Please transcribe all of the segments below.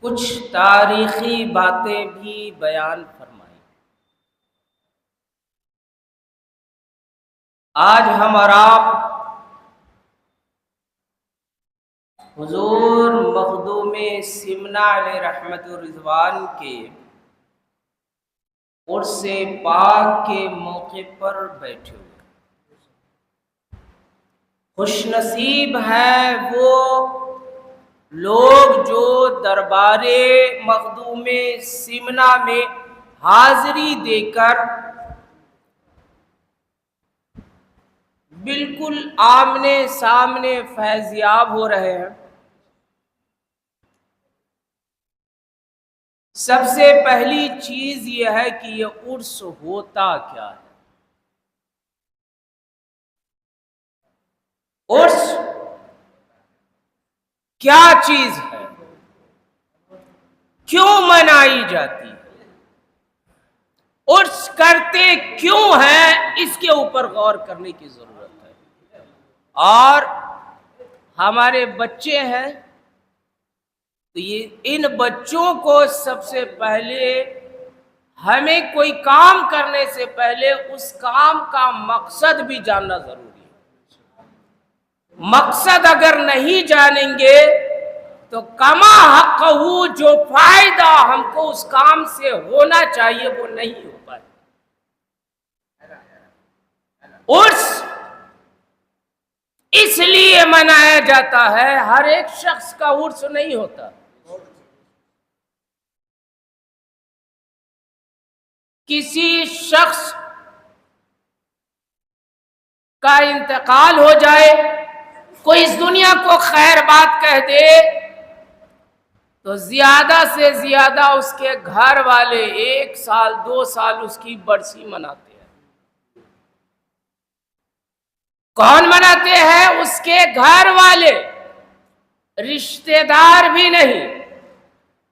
کچھ تاریخی باتیں بھی بیان فرمائیں۔ آج ہم اور آپ حضور مخدوم سمنہ علیہ رحمت الرضوان کے عرس پاک کے موقع پر بیٹھے ہوئے۔ خوش نصیب ہیں وہ لوگ جو دربار مخدوم سمنہ میں حاضری دے کر بالکل آمنے سامنے فیض یاب ہو رہے ہیں۔ سب سے پہلی چیز یہ ہے کہ یہ عرس ہوتا کیا ہے؟ عرس کیا چیز ہے؟ کیوں منائی جاتی ہے؟ عرس کرتے کیوں ہیں؟ اس کے اوپر غور کرنے کی ضرورت ہے۔ اور ہمارے بچے ہیں تو ان بچوں کو سب سے پہلے ہمیں کوئی کام کرنے سے پہلے اس کام کا مقصد بھی جاننا ضروری ہے۔ مقصد اگر نہیں جانیں گے تو کما حقہ جو فائدہ ہم کو اس کام سے ہونا چاہیے وہ نہیں ہو پائے۔ عرس اس لیے منایا جاتا ہے، ہر ایک شخص کا عرس نہیں ہوتا۔ کسی شخص کا انتقال ہو جائے، کوئی اس دنیا کو خیر بات کہہ دے تو زیادہ سے زیادہ اس کے گھر والے 1 سال 2 سال اس کی برسی مناتے ہیں۔ کون مناتے ہیں؟ اس کے گھر والے، رشتہ دار بھی نہیں،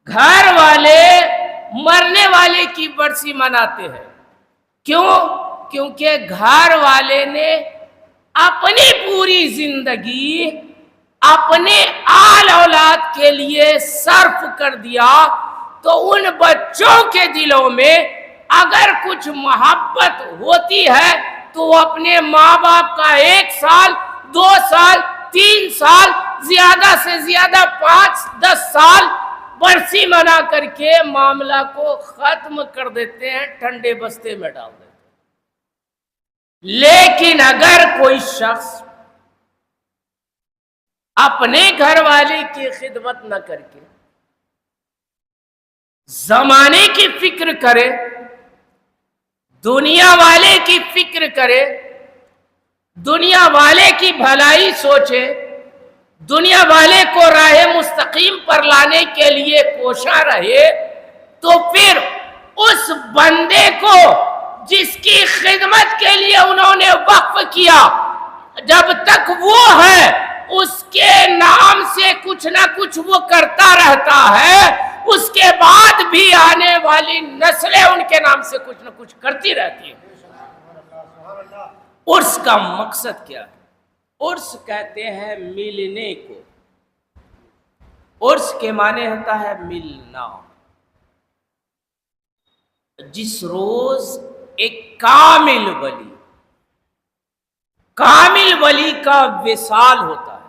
گھر والے مرنے والے کی برسی مناتے ہیں۔ کیوں؟ کیونکہ گھر والے نے اپنی پوری زندگی اپنے آل اولاد کے لیے صرف کر دیا، تو ان بچوں کے دلوں میں اگر کچھ محبت ہوتی ہے تو وہ اپنے ماں باپ کا 1 سال 2 سال 3 سال زیادہ سے زیادہ 5-10 سال برسی منا کر کے معاملہ کو ختم کر دیتے ہیں، ٹھنڈے بستے میں ڈال دیتے ہیں۔ لیکن اگر کوئی شخص اپنے گھر والے کی خدمت نہ کر کے زمانے کی فکر کرے، دنیا والے کی فکر کرے، دنیا والے کی بھلائی سوچے، دنیا والے کو راہ مستقیم پر لانے کے لیے کوشاں رہے، تو پھر اس بندے کو جس کی خدمت کے لیے انہوں نے وقف کیا، جب تک وہ ہے اس کے نام سے کچھ نہ کچھ وہ کرتا رہتا ہے، اس کے بعد بھی آنے والی نسلیں ان کے نام سے کچھ نہ کچھ کرتی رہتی ہیں۔ عرس کا مقصد کیا ہے؟ عرس کہتے ہیں ملنے کو۔ عرس کے معنی ہوتا ہے ملنا۔ جس روز ایک کامل ولی کا وصال ہوتا ہے،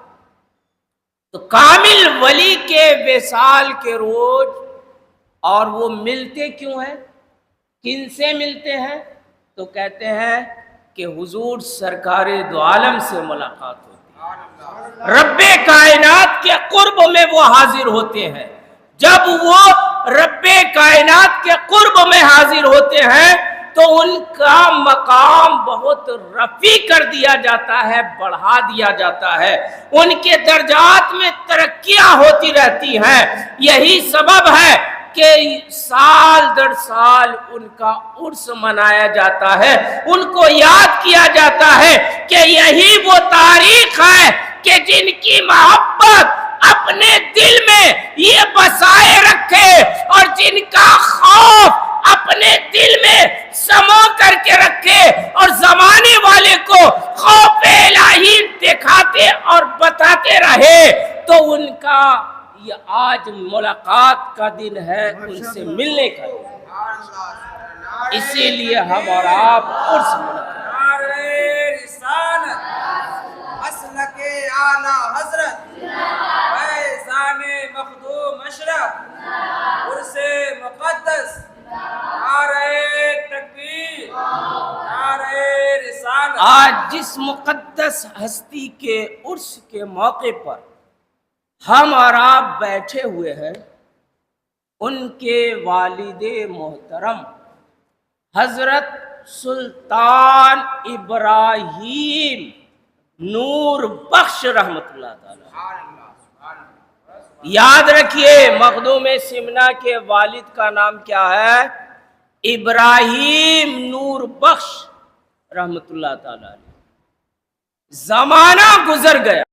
تو کامل ولی کے وصال کے روز، اور وہ ملتے کیوں ہیں؟ کن سے ملتے ہیں؟ تو کہتے ہیں کہ حضور سرکار دو عالم سے ملاقات ہوتی ہے، رب کائنات کے قرب میں وہ حاضر ہوتے ہیں۔ جب وہ رب کائنات کے قرب میں حاضر ہوتے ہیں تو ان کا مقام بہت رفیع کر دیا جاتا ہے، بڑھا دیا جاتا ہے، ان کے درجات میں ترقیاں ہوتی رہتی ہیں۔ یہی سبب ہے کہ سال در سال ان کا عرس منایا جاتا ہے، ان کو یاد کیا جاتا ہے کہ یہی وہ تاریخ ہے کہ جن کی محبت اپنے دل میں یہ بسائے رکھے اور جن کا خوف اپنے دل میں سمو کر کے رکھے اور زمانے والے کو خوف الہی دکھاتے اور بتاتے رہے، تو ان کا یہ آج ملاقات کا دن ہے، ان سے ملنے کا دن، اسی لیے ہم اور آپ عرس منعقد۔ نعرہ رسالت، مسلک اعلی حضرت، فیضان مخدوم اشرف، عرس مقدس، نعرہ تکبیر، نعرہ رسالت۔ آج جس مقدس ہستی کے عرس کے موقع پر ہم اور آپ بیٹھے ہوئے ہیں، ان کے والد محترم حضرت سلطان ابراہیم نور بخش رحمت اللہ تعالی، یاد رکھیے مخدوم سمنا کے والد کا نام کیا ہے؟ ابراہیم نور بخش رحمت اللہ تعالی۔ زمانہ گزر گیا،